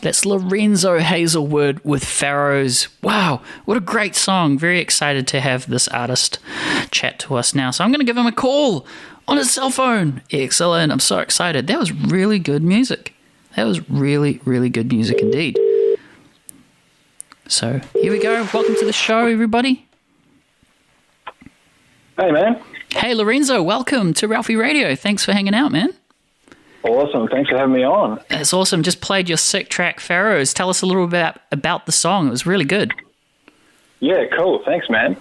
That's Lorenzo Hazelwood with Pharaohs. Wow, what a great song. Very excited to have this artist chat to us now. So I'm going to give him a call on his cell phone. Excellent. I'm so excited. That was really good music. That was really, really good music indeed. So here we go. Welcome to the show, everybody. Hey, man. Hey, Lorenzo. Welcome to Ralphie Radio. Thanks for hanging out, man. Awesome. Thanks for having me on. That's awesome. Just played your sick track, Pharaohs. Tell us a little bit about the song. It was really good. Yeah, cool. Thanks, man.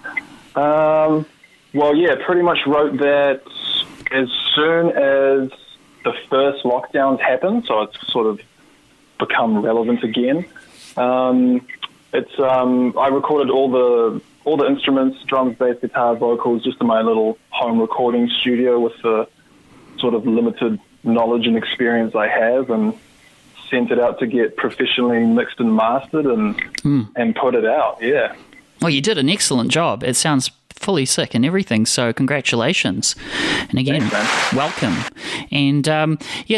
Well, yeah, pretty much wrote that as soon as the first lockdowns happened, so it's sort of become relevant again. I recorded all the instruments, drums, bass, guitar, vocals, just in my little home recording studio with the sort of limited knowledge and experience I have, and sent it out to get professionally mixed and mastered and put it out. Yeah. Well, you did an excellent job. It sounds fully sick and everything, so congratulations. And again, thanks, welcome. And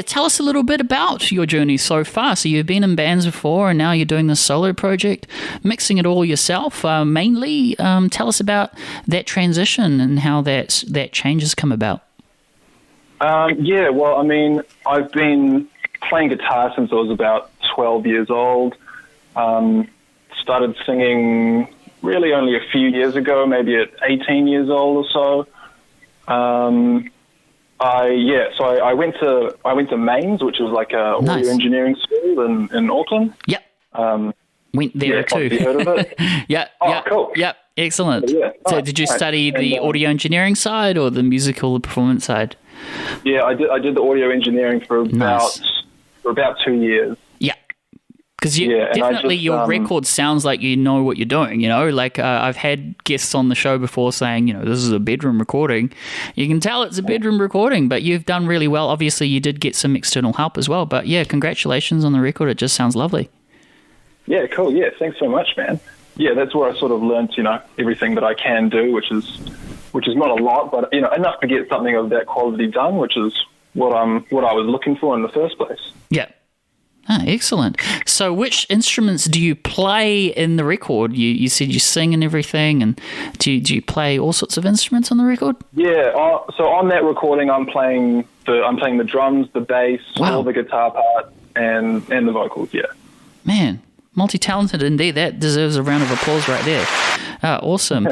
tell us a little bit about your journey so far. So you've been in bands before, and now you're doing this solo project, mixing it all yourself mainly. Tell us about that transition and how that change has come about. Yeah, well, I mean, I've been playing guitar since I was about 12 years old. Started singing really only a few years ago, maybe at 18 years old or so. I went to Mains, which was like a audio engineering school in Auckland. Yep. Went there too. Have you heard of it? Yeah. Cool. Yep. Excellent. Yeah. So did you study the audio engineering side or the musical performance side? Yeah, I did the audio engineering for about 2 years. Yeah. Because definitely your record sounds like you know what you're doing, you know? Like I've had guests on the show before saying, you know, this is a bedroom recording. You can tell it's a bedroom recording, but you've done really well. Obviously, you did get some external help as well. But yeah, congratulations on the record. It just sounds lovely. Yeah, cool. Yeah, thanks so much, man. Yeah, that's where I sort of learned, you know, everything that I can do, which is not a lot, but, you know, enough to get something of that quality done, which is what I was looking for in the first place. Yeah. Ah, excellent. So which instruments do you play in the record? You said you sing and everything, and do you play all sorts of instruments on the record? Yeah, so on that recording I'm playing the drums, the bass, all the guitar part, and the vocals, yeah. Man, multi-talented indeed. That deserves a round of applause right there. Awesome.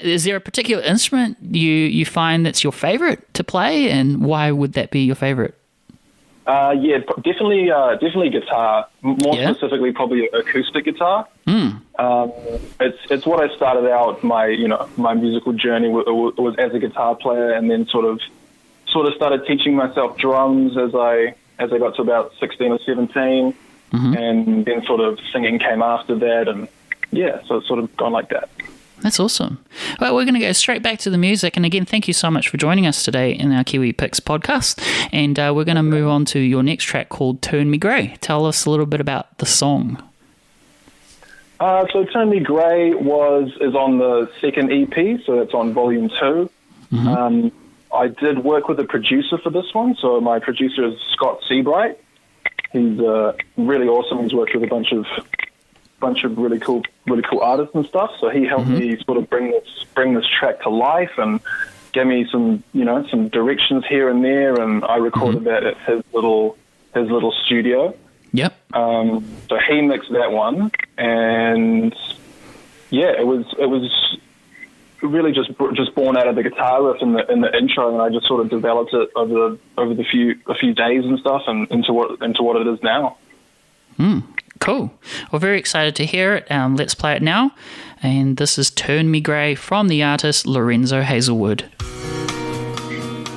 Is there a particular instrument you find that's your favorite to play, and why would that be your favorite? Yeah, definitely guitar. More specifically, probably acoustic guitar. It's what I started out my musical journey was as a guitar player, and then sort of started teaching myself drums as I got to about 16 or 17. And then sort of singing came after that, and yeah, so it's sort of gone like that. That's awesome. Well, we're going to go straight back to the music, and again, thank you so much for joining us today in our Kiwi Picks podcast, and we're going to move on to your next track called Turn Me Grey. Tell us a little bit about the song. So Turn Me Grey is on the second EP, so it's on volume 2. I did work with a producer for this one, so my producer is Scott Seabright. He's really awesome. He's worked with a bunch of really cool artists and stuff. So he helped me sort of bring this track to life and gave me some directions here and there. And I recorded that at his little studio. Yep. So he mixed that one, and yeah, it was really just born out of the guitar riff in the intro, and I just sort of developed it over a few days and stuff, and into what it is now. Cool. Well, very excited to hear it. Let's play it now, and this is Turn Me Grey from the artist Lorenzo Hazelwood.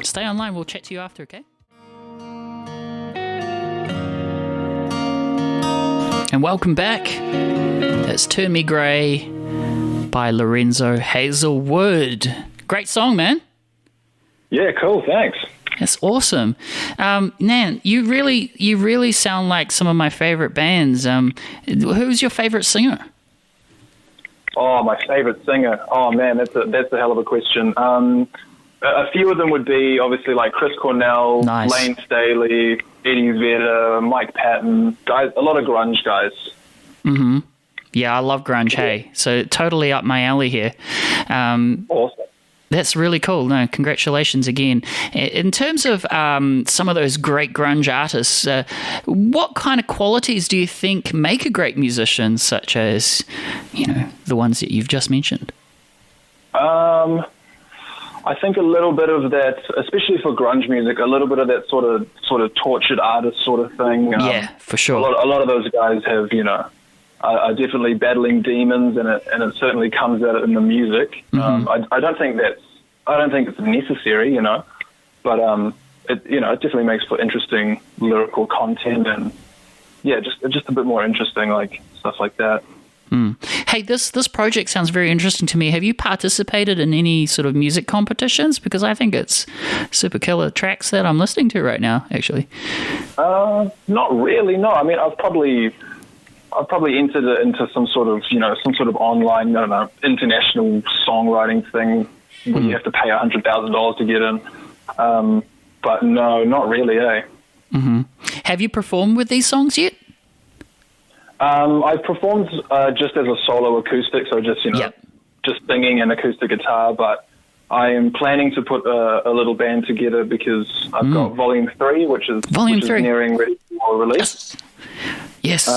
Stay online. We'll chat to you after, okay? And welcome back. That's Turn Me Grey by Lorenzo Hazelwood. Great song, man. Yeah, cool. Thanks. That's awesome. Nan, you really sound like some of my favorite bands. Who's your favorite singer? Oh, my favorite singer. Oh man, that's a hell of a question. A few of them would be obviously like Chris Cornell, nice. Lane Staley, Eddie Vedder, Mike Patton, guys, a lot of grunge guys. Mm-hmm. Yeah, I love grunge, hey. So totally up my alley here. Awesome. That's really cool. No, congratulations again. In terms of some of those great grunge artists, what kind of qualities do you think make a great musician, such as, the ones that you've just mentioned? I think a little bit of that, especially for grunge music, a little bit of that sort of tortured artist sort of thing. Yeah, for sure. A lot of those guys have, are definitely battling demons, and it certainly comes out in the music. Mm-hmm. I don't think it's necessary, but it definitely makes for interesting lyrical content, and just a bit more interesting, like stuff like that. Hey, this project sounds very interesting to me. Have you participated in any sort of music competitions? Because I think it's super killer tracks that I'm listening to right now, actually. Not really, no. I mean, I've probably entered it into some sort of online, I don't know, international songwriting thing where you have to pay $100,000 to get in. But no, not really, eh? Mm-hmm. Have you performed with these songs yet? I've performed just as a solo acoustic, so just just singing and acoustic guitar. But I am planning to put a little band together because I've got Volume 3, which is nearing ready for release. Yes.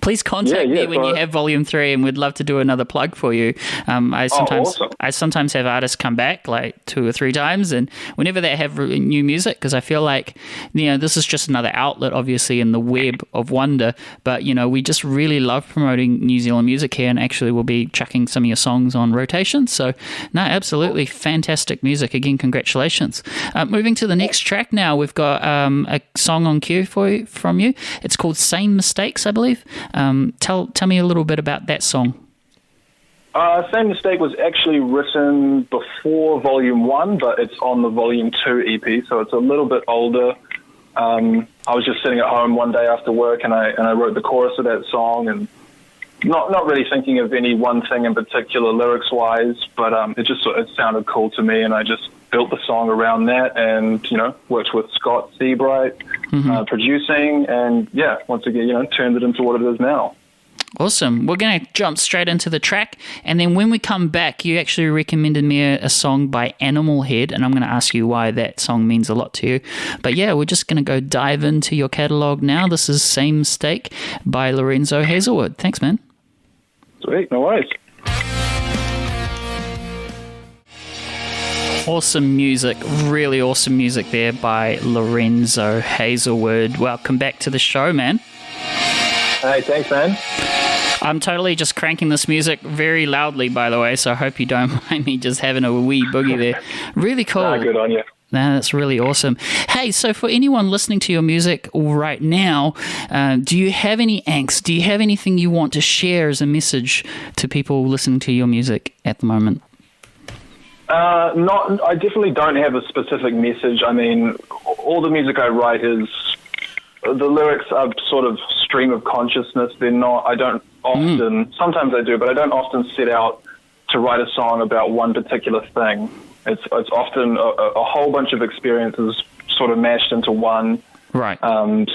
Please contact me when you have Volume 3, and we'd love to do another plug for you. I sometimes have artists come back like 2 or 3 times, and whenever they have new music, because I feel like this is just another outlet, obviously, in the web of wonder. But we just really love promoting New Zealand music here, and actually we'll be chucking some of your songs on rotation. So no, absolutely fantastic music. Again, congratulations. Moving to the next track now, we've got a song on cue from you. It's called Same Mistakes, I believe. Tell me a little bit about that song. Same Mistake was actually written before Volume 1, but it's on the Volume 2 EP, so it's a little bit older. I was just sitting at home one day after work, and I wrote the chorus of that song, and not really thinking of any one thing in particular lyrics-wise, but it sounded cool to me, and I just built the song around that, and worked with Scott Seabright producing, and once again turned it into what it is now. Awesome. We're going to jump straight into the track, and then when we come back, you actually recommended me a song by Animal Head, and I'm going to ask you why that song means a lot to you. But we're just going to go dive into your catalogue now. This is Same Mistake by Lorenzo Hazelwood. Thanks, man. Sweet, no worries. Awesome music, really awesome music there by Lorenzo Hazelwood. Welcome back to the show, man. Hey, thanks, man. I'm totally just cranking this music very loudly, by the way, so I hope you don't mind me just having a wee boogie there. Really cool. Good on you. No, that's really awesome. Hey, so for anyone listening to your music right now, do you have any angst? Do you have anything you want to share as a message to people listening to your music at the moment? I definitely don't have a specific message. I mean, all the music I write the lyrics are sort of stream of consciousness. They're not, I don't often, sometimes I do, but I don't often set out to write a song about one particular thing. It's often a whole bunch of experiences sort of mashed into one. Right. Some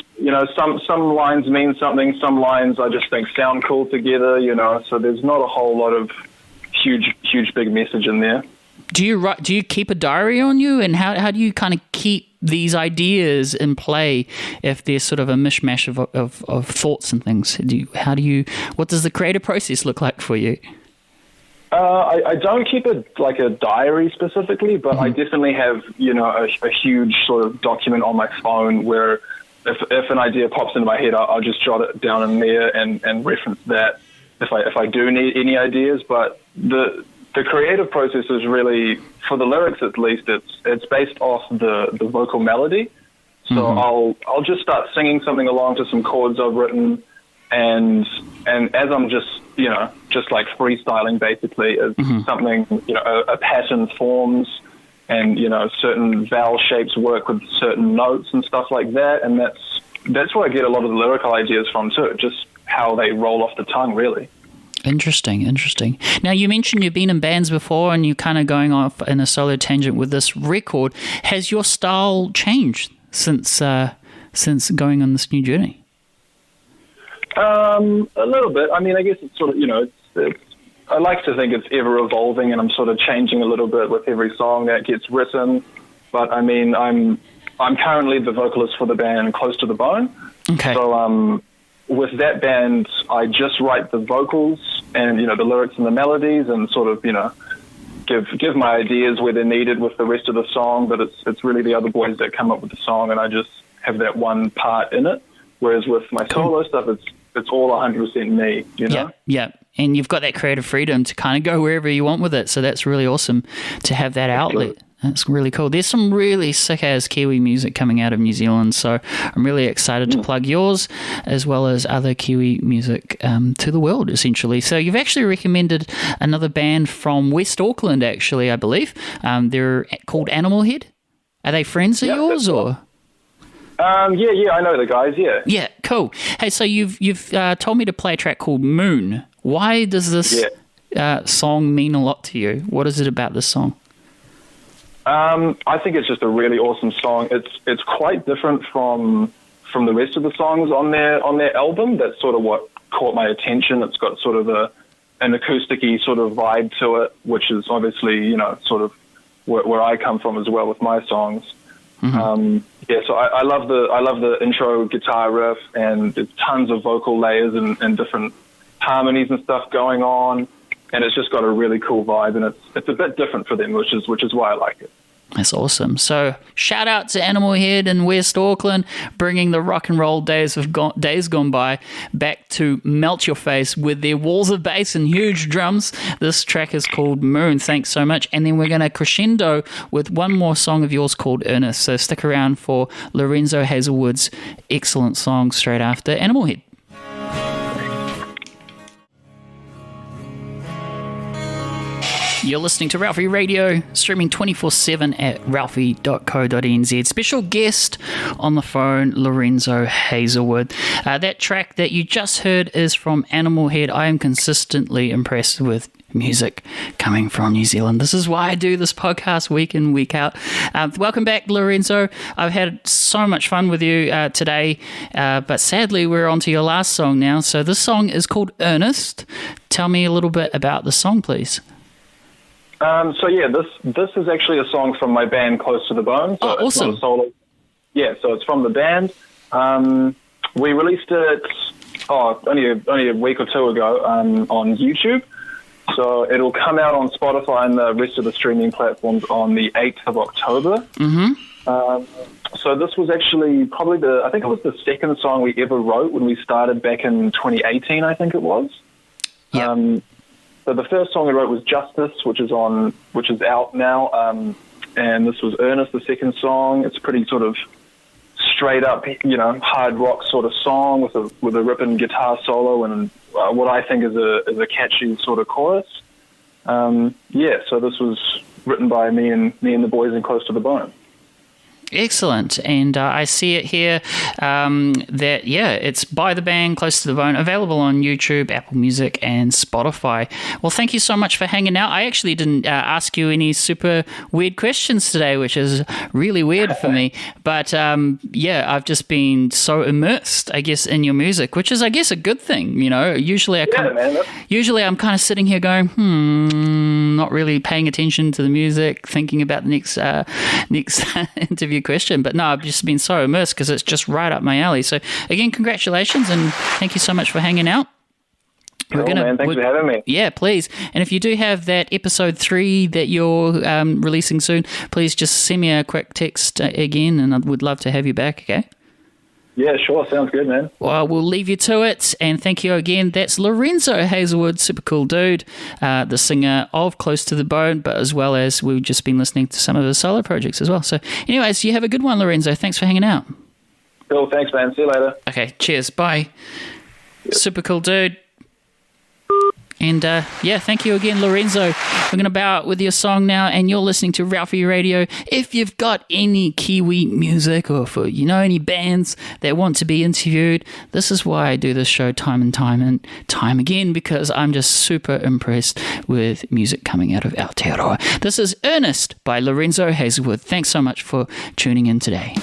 lines mean something. Some lines I just think sound cool together, so there's not a whole lot of huge, big message in there. Do you keep a diary on you, and how do you kind of keep these ideas in play if there's sort of a mishmash of thoughts and things? What does the creative process look like for you? I don't keep a diary specifically, but I definitely have a huge sort of document on my phone where if an idea pops into my head, I'll just jot it down in there and reference that if I do need any ideas. But the creative process is really, for the lyrics at least, it's based off the vocal melody. So I'll just start singing something along to some chords I've written, and as I'm just like freestyling basically, as something, a pattern forms, and certain vowel shapes work with certain notes and stuff like that, and that's where I get a lot of the lyrical ideas from too, just how they roll off the tongue, really. Interesting. Now, you mentioned you've been in bands before and you're kind of going off in a solo tangent with this record. Has your style changed since since going on this new journey? A little bit. I mean, I guess it's sort of, I like to think it's ever evolving, and I'm sort of changing a little bit with every song that gets written. But I mean, I'm currently the vocalist for the band Close to the Bone. Okay. So with that band, I just write the vocals and the lyrics and the melodies, and sort of give my ideas where they're needed with the rest of the song. But it's really the other boys that come up with the song, and I just have that one part in it. Whereas with my solo stuff, it's all 100% me, Yeah. And you've got that creative freedom to kind of go wherever you want with it. So that's really awesome to have that outlet. That's really cool. There's some really sick-ass Kiwi music coming out of New Zealand, so I'm really excited to plug yours as well as other Kiwi music to the world, essentially. So you've actually recommended another band from West Auckland, actually, I believe. They're called Animal Head. Are they friends of yours, or...? Yeah, I know the guys, yeah. Yeah, cool. Hey, so you've told me to play a track called Moon. Why does this song mean a lot to you? What is it about this song? I think it's just a really awesome song. It's quite different from the rest of the songs on their album. That's sort of what caught my attention. It's got sort of an acoustic-y sort of vibe to it, which is obviously, sort of where I come from as well with my songs. Mm-hmm. So I love the intro guitar riff, and there's tons of vocal layers and different harmonies and stuff going on, and it's just got a really cool vibe, and it's a bit different for them, which is why I like it. That's awesome. So shout out to Animal Head in West Auckland, bringing the rock and roll days gone by back to melt your face with their walls of bass and huge drums. This track is called Moon. Thanks so much. And then we're going to crescendo with one more song of yours called Earnest. So stick around for Lorenzo Hazelwood's excellent song straight after Animal Head. You're listening to Ralphie Radio, streaming 24/7 at ralphie.co.nz. Special guest on the phone, Lorenzo Hazelwood. That track that you just heard is from Animal Head. I am consistently impressed with music coming from New Zealand. This is why I do this podcast week in, week out. Welcome back, Lorenzo. I've had so much fun with you today, but sadly we're on to your last song now. So this song is called Earnest. Tell me a little bit about the song, please. This is actually a song from my band Close to the Bone. So awesome. It's not a solo. Yeah, so it's from the band. We released it only a week or two ago on YouTube. So it'll come out on Spotify and the rest of the streaming platforms on the 8th of October. Mm-hmm. So this was actually probably I think it was the second song we ever wrote when we started back in 2018, I think it was. Yeah. So the first song I wrote was Justice, which is out now, and this was Earnest, the second song. It's pretty sort of straight up, hard rock sort of song with a ripping guitar solo and what I think is a catchy sort of chorus. So this was written by me and the boys in Close to the Bone. Excellent. And I see it here it's by the band Close to the Bone, available on YouTube, Apple Music and Spotify. Well, thank you so much for hanging out. I actually didn't ask you any super weird questions today, which is really weird for me. But I've just been so immersed, I guess, in your music, which is, I guess, a good thing. Usually I'm kind of sitting here going, not really paying attention to the music, thinking about the next interview question. But no, I've just been so immersed because it's just right up my alley. So again, congratulations and thank you so much for hanging out. Thanks for having me. Yeah, please. And if you do have that episode 3 that you're releasing soon, please just send me a quick text again, and I would love to have you back. Okay. Yeah, sure. Sounds good, man. Well, we'll leave you to it, and thank you again. That's Lorenzo Hazelwood, super cool dude, the singer of Close to the Bone, but as well as we've just been listening to some of his solo projects as well. So anyways, you have a good one, Lorenzo. Thanks for hanging out. Cool. Thanks, man. See you later. Okay, cheers. Bye. Yep. Super cool dude. And thank you again, Lorenzo. We're going to bow out with your song now, and you're listening to Ralphie Radio. If you've got any Kiwi music or for any bands that want to be interviewed, this is why I do this show time and time again, because I'm just super impressed with music coming out of Aotearoa. This is Earnest by Lorenzo Hazelwood. Thanks so much for tuning in today.